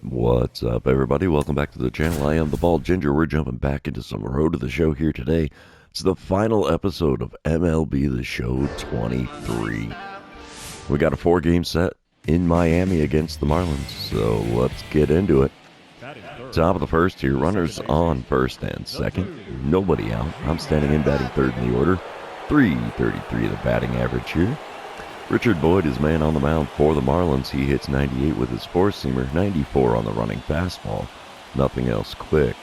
What's up, everybody? Welcome back to the channel. I am the Bald Ginger. We're jumping back into some Road to the Show here today. It's the final episode of MLB The Show 23. We got a 4-game set in Miami against the Marlins, so let's get into it. Top of the first here, runners on first and second. Nobody out. I'm standing in batting third in the order. 333 the batting average here. Richard Boyd is man on the mound for the Marlins. He hits 98 with his four-seamer, 94 on the running fastball. Nothing else quick.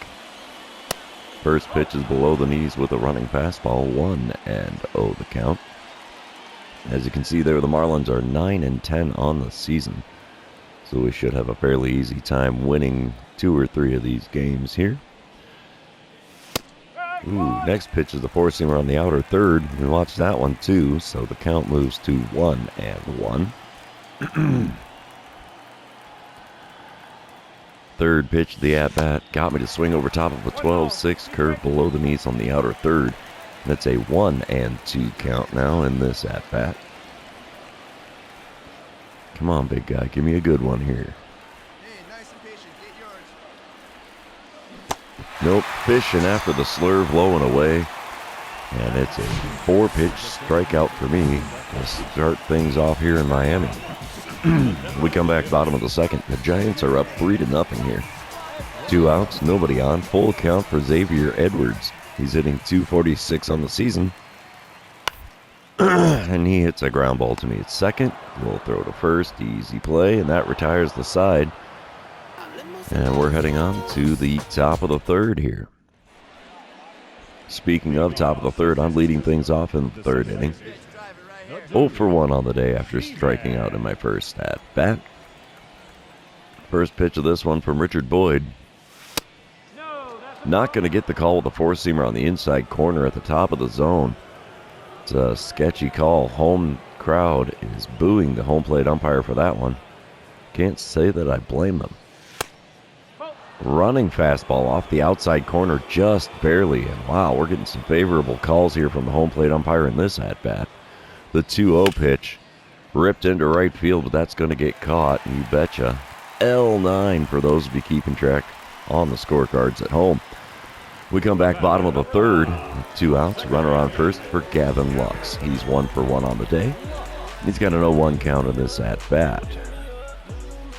First pitch is below the knees with a running fastball, 1-0 the count. As you can see there, the Marlins are 9-10 on the season. So we should have a fairly easy time winning 2 or 3 of these games here. Ooh, next pitch is the four-seamer on the outer third. We watched that one too, so the count moves to 1-1. Third pitch of the at-bat got me to swing over top of a 12-6 curve below the knees on the outer third. That's a 1-2 count now in this at-bat. Come on, big guy, give me a good one here. Nope, fishing after the slurve, low and away. And it's a 4-pitch strikeout for me to start things off here in Miami. We come back bottom of the second. The Giants are up 3-0 here. 2 outs, nobody on. Full count for Xavier Edwards. He's hitting .246 on the season. And he hits a ground ball to me at second. We'll throw to first, easy play, and that retires the side. And we're heading on to the top of the third here. Speaking of top of the third, I'm leading things off in the third inning. 0 for 1 on the day after striking out in my first at-bat. First pitch of this one from Richard Boyd. Not going to get the call with the four-seamer on the inside corner at the top of the zone. It's a sketchy call. Home crowd is booing the home plate umpire for that one. Can't say that I blame them. Running fastball off the outside corner just barely, and wow, we're getting some favorable calls here from the home plate umpire in this at-bat. The 2-0 pitch ripped into right field, but that's going to get caught, you betcha. L9 for those of you keeping track on the scorecards at home. We come back bottom of the third, 2 outs, runner on first for Gavin Lux. He's 1 for 1 on the day. He's got an 0-1 count in this at-bat.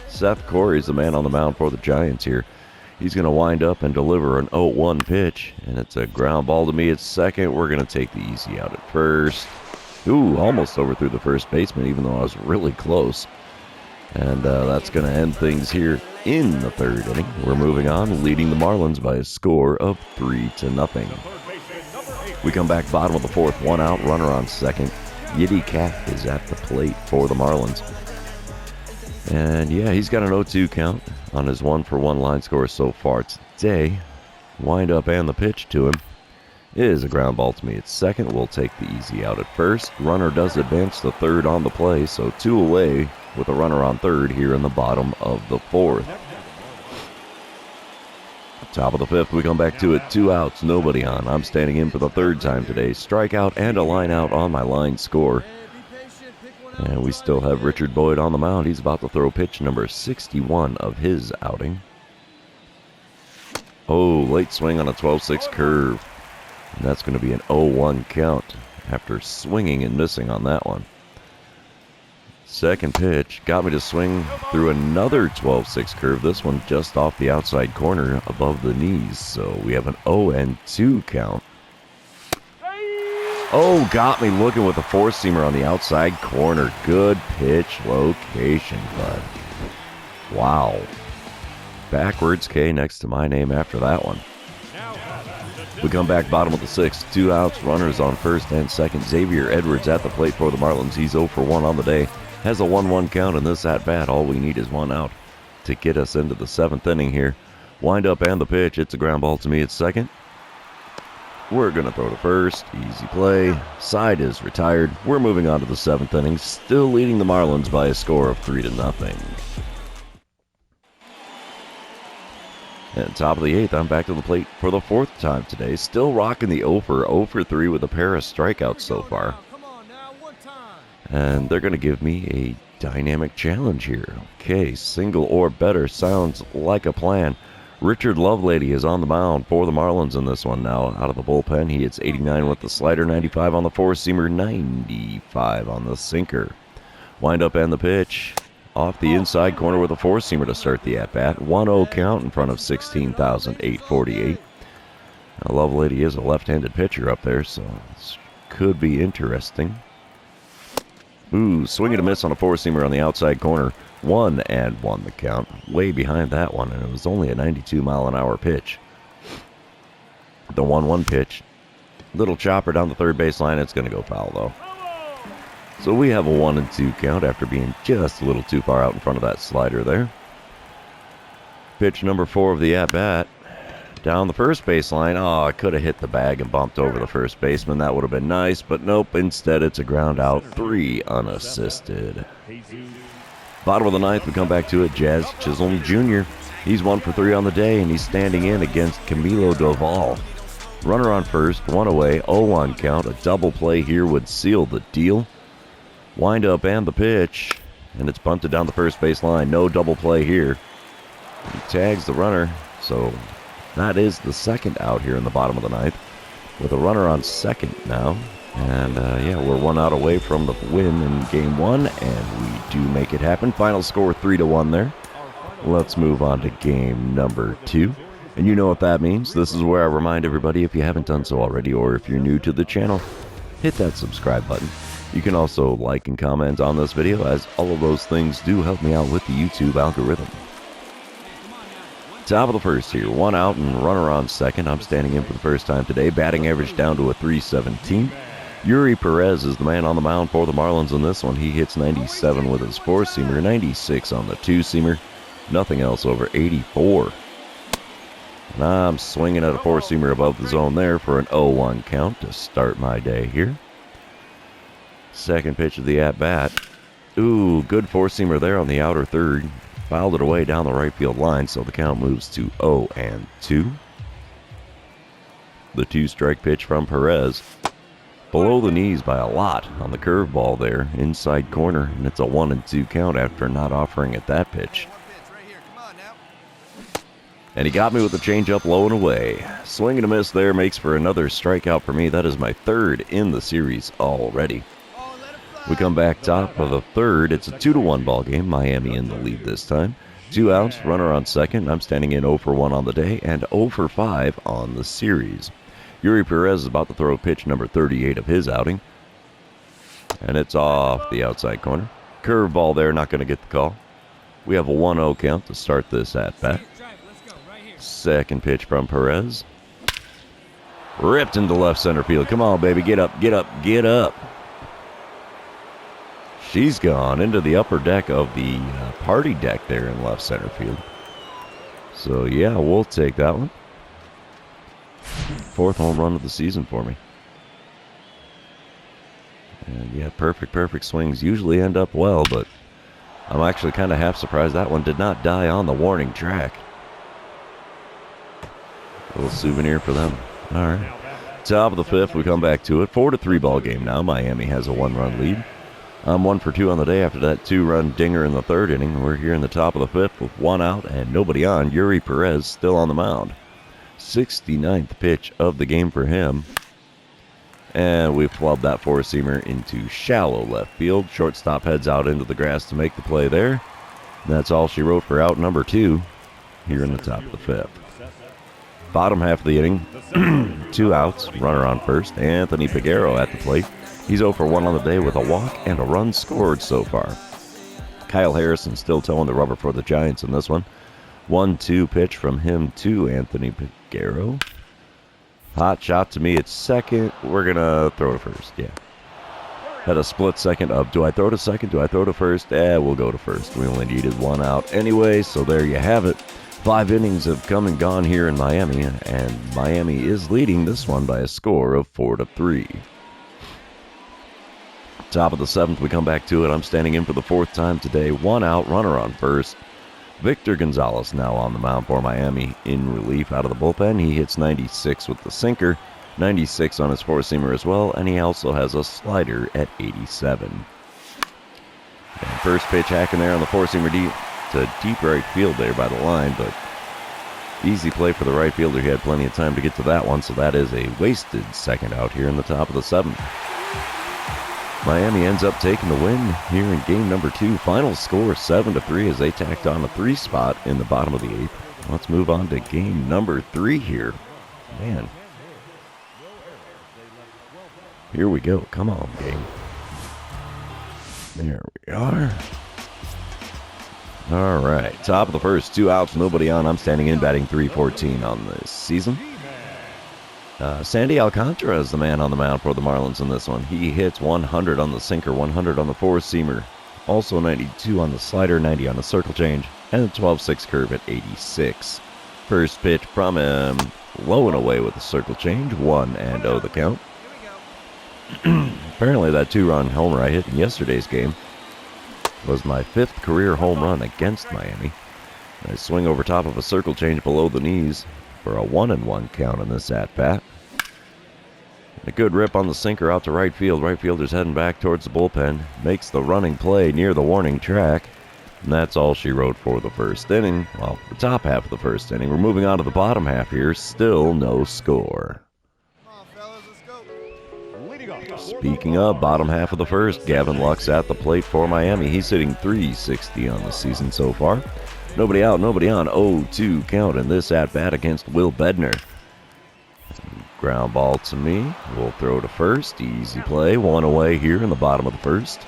Seth Corey's the man on the mound for the Giants here. He's going to wind up and deliver an 0-1 pitch, and it's a ground ball to me at second. We're going to take the easy out at first. Ooh, almost overthrew the first baseman, even though I was really close. And that's going to end things here in the third inning. We're moving on, leading the Marlins by a score of 3-0. We come back bottom of the fourth, 1 out, runner on second. Yiddy Cat is at the plate for the Marlins. And yeah, he's got an 0-2 count on his 1 for 1 line score so far today. Wind up and the pitch to him is a ground ball to me at second. We'll take the easy out at first. Runner does advance to third on the play, so 2 away with a runner on third here in the bottom of the fourth. Top of the fifth, we come back to it. 2 outs, nobody on. I'm standing in for the third time today. Strikeout and a line out on my line score. And we still have Richard Boyd on the mound. He's about to throw pitch number 61 of his outing. Oh, late swing on a 12-6 curve. And that's going to be an 0-1 count after swinging and missing on that one. Second pitch got me to swing through another 12-6 curve. This one just off the outside corner above the knees. So we have an 0-2 count. Oh, got me looking with a four-seamer on the outside corner. Good pitch location, bud. Wow. Backwards K next to my name after that one. We come back bottom of the sixth. 2 outs, runners on first and second. Xavier Edwards at the plate for the Marlins. He's 0 for 1 on the day. Has a 1-1 count in this at-bat. All we need is 1 out to get us into the 7th inning here. Wind up and the pitch. It's a ground ball to me at second. We're going to throw to first. Easy play. Side is retired. We're moving on to the 7th inning. Still leading the Marlins by a score of 3-0. And top of the 8th, I'm back to the plate for the 4th time today. Still rocking the 0 for 3 with a pair of strikeouts so far. And they're going to give me a dynamic challenge here. Okay, single or better sounds like a plan. Richard Lovelady is on the mound for the Marlins in this one now. Out of the bullpen, he hits 89 with the slider, 95 on the four-seamer, 95 on the sinker. Wind up and the pitch. Off the inside corner with a four-seamer to start the at-bat. 1-0 count in front of 16,848. Now, Lovelady is a left-handed pitcher up there, so this could be interesting. Ooh, swing and a miss on a four-seamer on the outside corner. 1-1 the count. Way behind that one, and it was only a 92-mile-an-hour pitch. The 1-1 pitch. Little chopper down the third baseline. It's going to go foul, though. So we have a 1-2 count after being just a little too far out in front of that slider there. Pitch number 4 of the at-bat. Down the first baseline. Oh, I could have hit the bag and bumped over the first baseman. That would have been nice, but nope. Instead, it's a ground out. 3 unassisted. Bottom of the ninth, we come back to it. Jazz Chisholm Jr. He's 1 for 3 on the day, and he's standing in against Camilo Doval. Runner on first, 1 away, 0-1 count. A double play here would seal the deal. Wind up and the pitch, and it's bunted down the first base line. No double play here. He tags the runner, so that is the second out here in the bottom of the ninth, with a runner on second now. And yeah, we're 1 out away from the win in game 1, and we do make it happen. Final score 3-1 there. Let's move on to game number 2. And you know what that means. This is where I remind everybody, if you haven't done so already, or if you're new to the channel, hit that subscribe button. You can also like and comment on this video, as all of those things do help me out with the YouTube algorithm. Top of the first here, 1 out and runner on second. I'm standing in for the first time today. Batting average down to a .317. Yuri Perez is the man on the mound for the Marlins in this one. He hits 97 with his four-seamer, 96 on the two-seamer. Nothing else over 84. And I'm swinging at a four-seamer above the zone there for an 0-1 count to start my day here. Second pitch of the at-bat. Ooh, good four-seamer there on the outer third. Fouled it away down the right field line, so the count moves to 0-2. The 2-strike pitch from Perez. Below the knees by a lot on the curveball there, inside corner, and it's a 1-2 count after not offering at that pitch. And he got me with a changeup low and away. Swing and a miss there makes for another strikeout for me. That is my 3rd in the series already. We come back top of the 3rd. It's a 2-1 ball game. Miami in the lead this time. 2 outs, runner on second. I'm standing in 0 for 1 on the day and 0 for 5 on the series. Yuri Perez is about to throw pitch number 38 of his outing. And it's off the outside corner. Curveball there, not going to get the call. We have a 1-0 count to start this at-bat. Second pitch from Perez. Ripped into left center field. Come on, baby. Get up, get up, get up. She's gone into the upper deck of the party deck there in left center field. So, yeah, we'll take that one. 4th home run of the season for me. And, yeah, perfect swings usually end up well, but I'm actually kind of half surprised that one did not die on the warning track. A little souvenir for them. All right. Top of the 5th, we come back to it. 4-3 ball game now. Miami has a 1-run lead. I'm 1 for 2 on the day after that 2-run dinger in the 3rd inning. We're here in the top of the 5th with 1 out and nobody on. Yuri Perez still on the mound. 69th pitch of the game for him. And we flubbed that four-seamer into shallow left field. Shortstop heads out into the grass to make the play there. And that's all she wrote for out number 2 here in the top of the 5th. Bottom half of the inning, 2 outs, runner on first. Anthony Peguero at the plate. He's 0 for 1 on the day with a walk and a run scored so far. Kyle Harrison still towing the rubber for the Giants in this one. 1-2 pitch from him to Anthony Peguero. Hot shot to me at second. We're going to throw to first, yeah. Had a split second of, do I throw to second, do I throw to first? We'll go to first. We only needed 1 out anyway, so there you have it. 5 innings have come and gone here in Miami, and Miami is leading this one by a score of 4-3. Top of the 7th, we come back to it. I'm standing in for the 4th time today. 1 out, runner on first. Victor Gonzalez now on the mound for Miami in relief out of the bullpen. He hits 96 with the sinker, 96 on his four-seamer as well, and he also has a slider at 87. And first pitch hacking there on the four-seamer deep to deep right field there by the line, but easy play for the right fielder. He had plenty of time to get to that one, so that is a wasted second out here in the top of the seventh. Miami ends up taking the win here in game number 2. Final score 7-3 as they tacked on a 3 spot in the bottom of the 8th. Let's move on to game number 3 here. Man. Here we go. Come on, game. There we are. All right. Top of the first, 2 outs, nobody on. I'm standing in, batting .314 on this season. Sandy Alcantara is the man on the mound for the Marlins in this one. He hits 100 on the sinker, 100 on the four-seamer, also 92 on the slider, 90 on the circle change, and a 12-6 curve at 86. First pitch from him, low and away with the circle change, 1-0 the count. Apparently that 2-run homer I hit in yesterday's game was my 5th career home run against Miami. I swing over top of a circle change below the knees for a 1-1 count in this at-bat. A good rip on the sinker out to right field. Right fielder's heading back towards the bullpen. Makes the running play near the warning track. And that's all she wrote for the first inning. Well, the top half of the first inning. We're moving on to the bottom half here. Still no score. Speaking of bottom half of the first, Gavin Lux at the plate for Miami. He's hitting .360 on the season so far. Nobody out, nobody on. 0-2 count in this at-bat against Will Bednar. Ground ball to me. We'll throw to first. Easy play. 1 away here in the bottom of the first.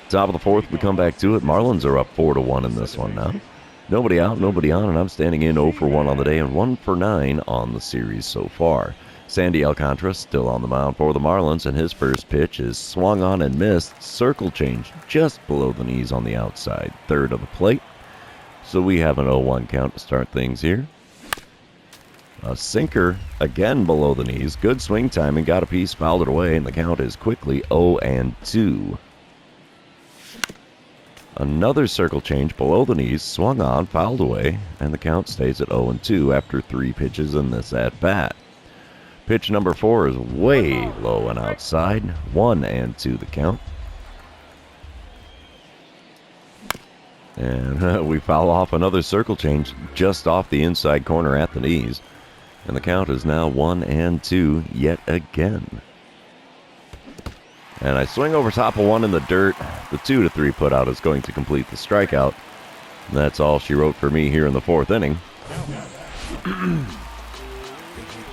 Top of the fourth, we come back to it. Marlins are up 4-1 in this one now. Nobody out, nobody on, and I'm standing in 0 for 1 on the day and 1 for 9 on the series so far. Sandy Alcantara still on the mound for the Marlins, and his first pitch is swung on and missed. Circle change just below the knees on the outside third of the plate. So we have an 0-1 count to start things here. A sinker again below the knees. Good swing timing, got a piece, fouled it away, and the count is quickly 0-2. Another circle change below the knees, swung on, fouled away, and the count stays at 0-2 after 3 pitches in this at-bat. Pitch number 4 is way low and outside. 1-2 the count. And we foul off another circle change just off the inside corner at the knees. And the count is now 1-2 yet again. And I swing over top of one in the dirt. The 2-3 put out is going to complete the strikeout. And that's all she wrote for me here in the 4th inning.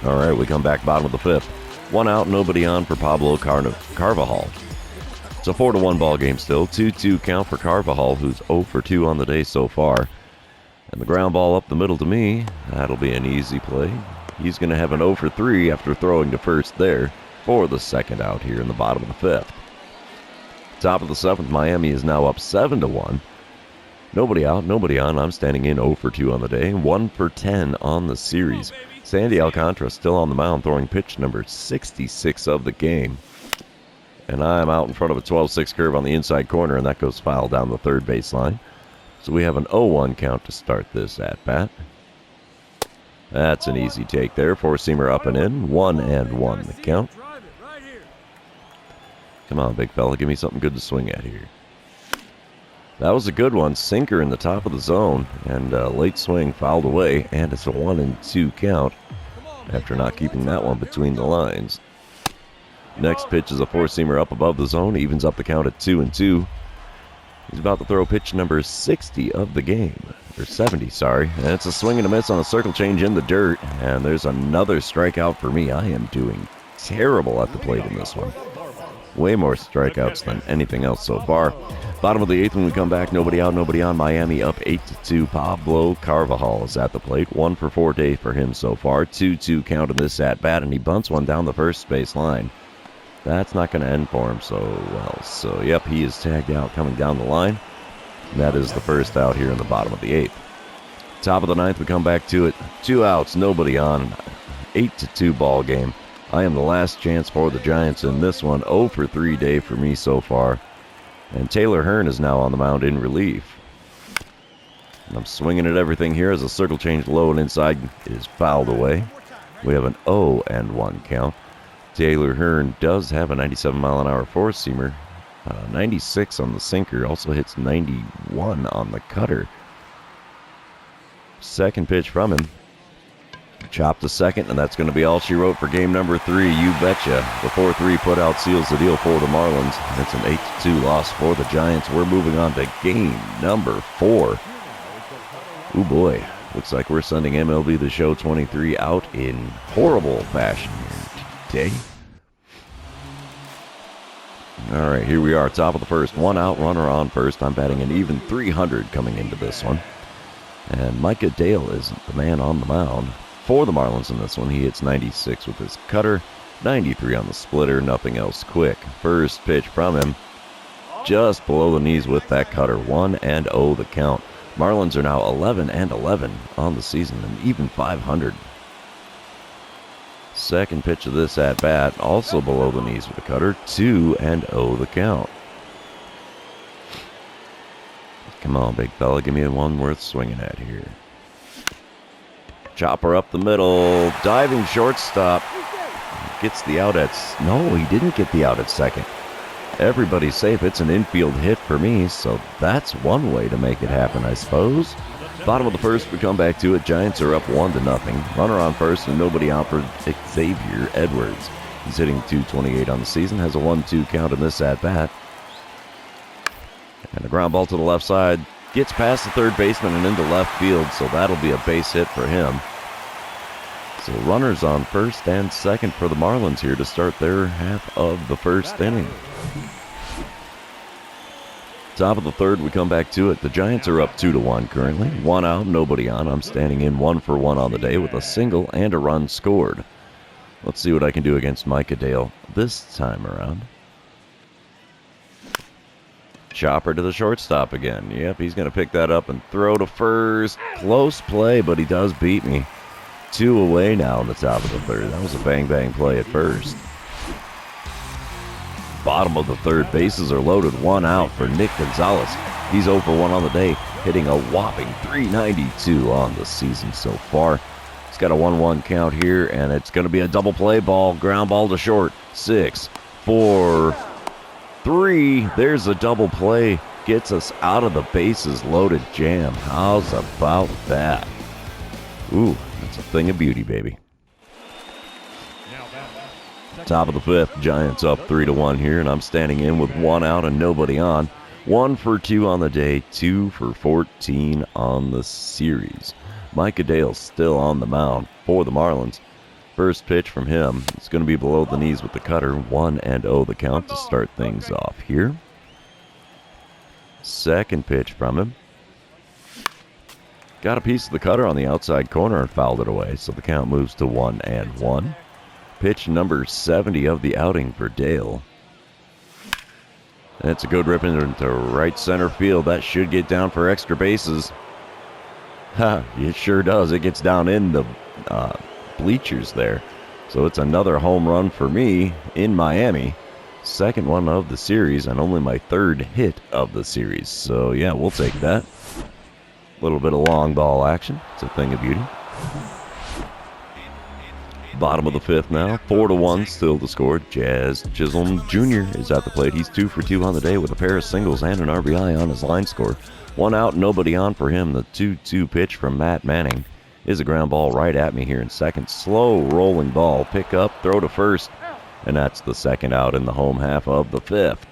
All right, we come back bottom of the 5th. 1 out, nobody on for Pablo Carvajal. It's a 4-1 ball game still. 2-2 count for Carvajal, who's 0 for 2 on the day so far. And the ground ball up the middle to me. That'll be an easy play. He's going to have an 0 for 3 after throwing to first there for the second out here in the bottom of the 5th. Top of the 7th, Miami is now up 7-1. Nobody out, nobody on. I'm standing in 0 for 2 on the day. 1 for 10 on the series. Sandy Alcantara still on the mound, throwing pitch number 66 of the game. And I'm out in front of a 12-6 curve on the inside corner, and that goes foul down the third baseline. So we have an 0-1 count to start this at-bat. That's an easy take there. Four-seamer up and in. 1-1 the count. Come on, big fella. Give me something good to swing at here. That was a good one. Sinker in the top of the zone. And late swing fouled away. And it's a 1-2 count after not keeping that one between the lines. Next pitch is a four-seamer up above the zone. Evens up the count at 2-2. He's about to throw pitch number 60 of the game. Or 70, sorry. And it's a swing and a miss on a circle change in the dirt. And there's another strikeout for me. I am doing terrible at the plate in this one. Way more strikeouts than anything else so far. Bottom of the 8th when we come back. Nobody out, nobody on. Miami up 8-2. Pablo Carvajal is at the plate. 1 for 4 days for him so far. 2-2 count in this at-bat. And he bunts one down the first base line. That's not going to end for him so well. So, yep, he is tagged out coming down the line. And that is the first out here in the bottom of the 8th. Top of the 9th, we come back to it. 2 outs, nobody on. 8-2 ball game. I am the last chance for the Giants in this one. 0 for 3 day for me so far. And Taylor Hearn is now on the mound in relief. And I'm swinging at everything here as a circle change low and inside is fouled away. We have an 0-1 count. Taylor Hearn does have a 97-mile-an-hour four-seamer. 96 on the sinker, also hits 91 on the cutter. Second pitch from him. Chopped to second, and that's going to be all she wrote for game number 3. You betcha. The 4-3 putout seals the deal for the Marlins. It's an 8-2 loss for the Giants. We're moving on to game number 4. Ooh boy, looks like we're sending MLB The Show 23 out in horrible fashion here today. All right, here we are, top of the first. One out, runner on first. I'm batting an even 300 coming into this one. And Micah Dale is the man on the mound for the Marlins in this one. He hits 96 with his cutter, 93 on the splitter, nothing else quick. First pitch from him, just below the knees with that cutter, 1-0 the count. Marlins are now 11-11 on the season, and even 500. Second pitch of this at-bat, also below the knees with the cutter, 2-0 the count. Come on, big fella, give me one worth swinging at here. Chopper up the middle, diving shortstop. Gets the out at... No, he didn't get the out at second. Everybody's safe. It's an infield hit for me, so that's one way to make it happen, I suppose. Bottom of the first, we come back to it. Giants are up 1-0. Runner on first and nobody out for Xavier Edwards. He's hitting .228 on the season, has a 1-2 count in this at-bat. And a ground ball to the left side. Gets past the third baseman and into left field, so that'll be a base hit for him. So runners on first and second for the Marlins here to start their half of the first inning. Top of the third, we come back to it. The Giants are up 2-1 currently. One out, nobody on. I'm standing in 1-for-1 on the day with a single and a run scored. Let's see what I can do against Micah Dale this time around. Chopper to the shortstop again. Yep, he's going to pick that up and throw to first. Close play, but he does beat me. 2 away now in the top of the third. That was a bang-bang play at first. Bottom of the third, bases are loaded. 1 out for Nick Gonzalez. He's 0 for 1 on the day, hitting a whopping .392 on the season so far. He's got a 1-1 count here, and it's going to be a double play ball. Ground ball to short. 6, 4, 3. There's a double play. Gets us out of the bases loaded jam. How's about that? Ooh, that's a thing of beauty, baby. Top of the fifth, Giants up 3-1 here, and I'm standing in with 1 out and nobody on. 1 for 2 on the day, 2 for 14 on the series. Micah Dale still on the mound for the Marlins. First pitch from him, it's going to be below the knees with the cutter. 1-0 the count to start things off here. Second pitch from him. Got a piece of the cutter on the outside corner and fouled it away, so the count moves to 1-1. Pitch number 70 of the outing for Dale. And it's a good rip into right center field. That should get down for extra bases. Ha, it sure does. It gets down in the bleachers there. So it's another home run for me in Miami. Second one of the series and only my third hit of the series. So yeah, we'll take that. A little bit of long ball action. It's a thing of beauty. Bottom of the fifth now, 4-1 still to score. Jazz Chisholm Jr. is at the plate. He's 2 for 2 on the day with a pair of singles and an RBI on his line score. 1 out, nobody on for him. The 2-2 pitch from Matt Manning is a ground ball right at me here in second. Slow rolling ball, pick up, throw to first, and that's the second out in the home half of the fifth.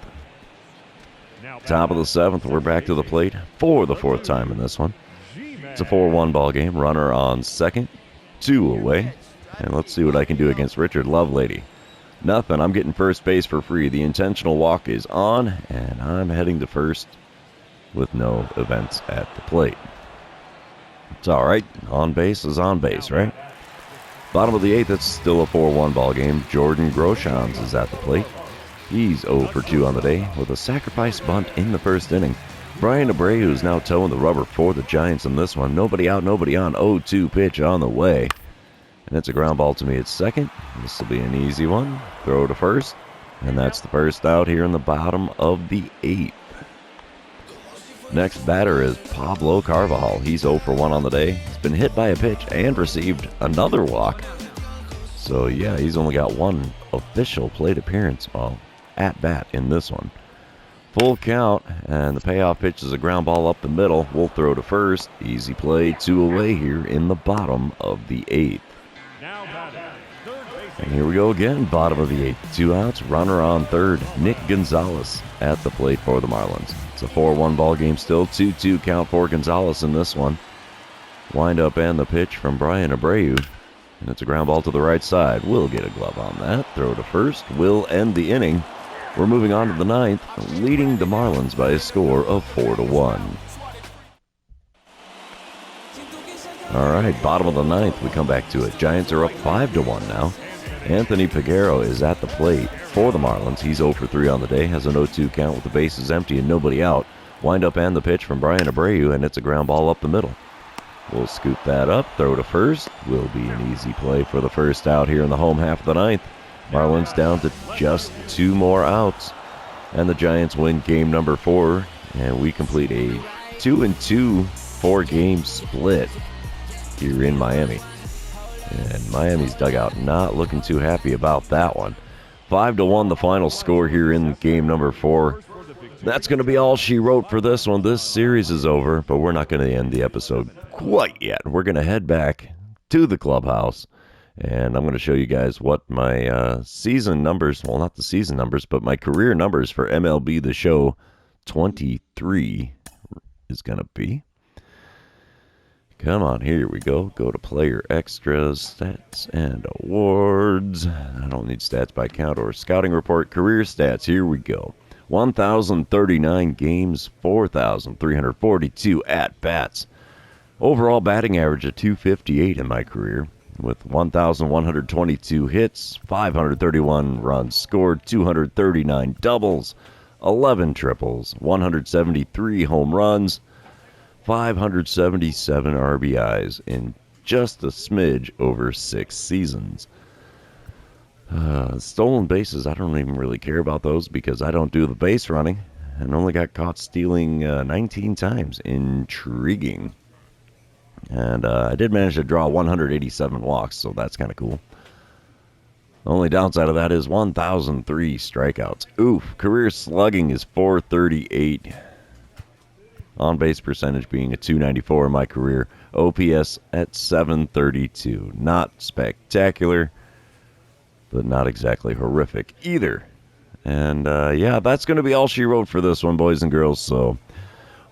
Top of the seventh, we're back to the plate for the fourth time in this one. It's a 4-1 ball game. Runner on second, 2 away. And let's see what I can do against Richard Lovelady. Nothing. I'm getting first base for free. The intentional walk is on, and I'm heading to first with no events at the plate. It's all right. On base is on base, right? Bottom of the eighth, it's still a 4-1 ball game. Jordan Groshans is at the plate. He's 0 for 2 on the day with a sacrifice bunt in the first inning. Brian Abreu is now towing the rubber for the Giants in this one. Nobody out, nobody on. 0-2 pitch on the way. And it's a ground ball to me at second. This will be an easy one. Throw to first. And that's the first out here in the bottom of the eighth. Next batter is Pablo Carvajal. He's 0 for 1 on the day. He's been hit by a pitch and received another walk. So, yeah, he's only got one official plate appearance, well, at bat in this one. Full count, and the payoff pitch is a ground ball up the middle. We'll throw to first. Easy play, 2 away here in the bottom of the 8th. And here we go again, bottom of the 8th. 2 outs, runner on third. Nick Gonzalez at the plate for the Marlins. It's a 4-1 ball game still. 2-2 count for Gonzalez in this one. Wind up and the pitch from Brian Abreu. And it's a ground ball to the right side. We'll get a glove on that. Throw to first. Will end the inning. We're moving on to the 9th, leading the Marlins by a score of 4-1. All right, bottom of the 9th, we come back to it. Giants are up 5-1 now. Anthony Peguero is at the plate for the Marlins. He's 0 for 3 on the day, has an 0-2 count with the bases empty and nobody out. Wind up and the pitch from Brian Abreu, and it's a ground ball up the middle. We'll scoop that up, throw to first. Will be an easy play for the first out here in the home half of the 9th. Marlins down to just 2 more outs, and the Giants win game number 4, and we complete a 2-2 4-game split here in Miami. And Miami's dugout not looking too happy about that one. 5-1 the final score here in game number 4. That's going to be all she wrote for this one. This series is over, but we're not going to end the episode quite yet. We're going to head back to the clubhouse, and I'm going to show you guys what my season numbers, well, not the season numbers, but my career numbers for MLB The Show 23 is going to be. Come on, here we go. Go to player extras, stats, and awards. I don't need stats by count or scouting report. Career stats, here we go. 1,039 games, 4,342 at-bats. Overall batting average of .258 in my career, with 1,122 hits, 531 runs scored, 239 doubles, 11 triples, 173 home runs, 577 RBIs in just a smidge over 6 seasons. Stolen bases, I don't even really care about those because I don't do the base running and only got caught stealing 19 times. Intriguing. And I did manage to draw 187 walks, so that's kind of cool. The only downside of that is 1,003 strikeouts. Oof. Career slugging is .438. On-base percentage being a .294 in my career. OPS at .732. Not spectacular, but not exactly horrific either. And yeah, that's going to be all she wrote for this one, boys and girls. So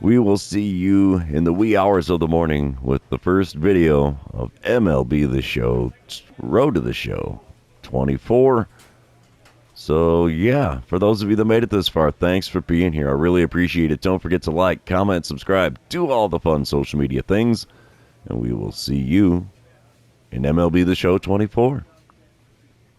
we will see you in the wee hours of the morning with the first video of MLB The Show, Road to the Show 24. So yeah, for those of you that made it this far, thanks for being here. I really appreciate it. Don't forget to like, comment, subscribe, do all the fun social media things, and we will see you in MLB The Show 24.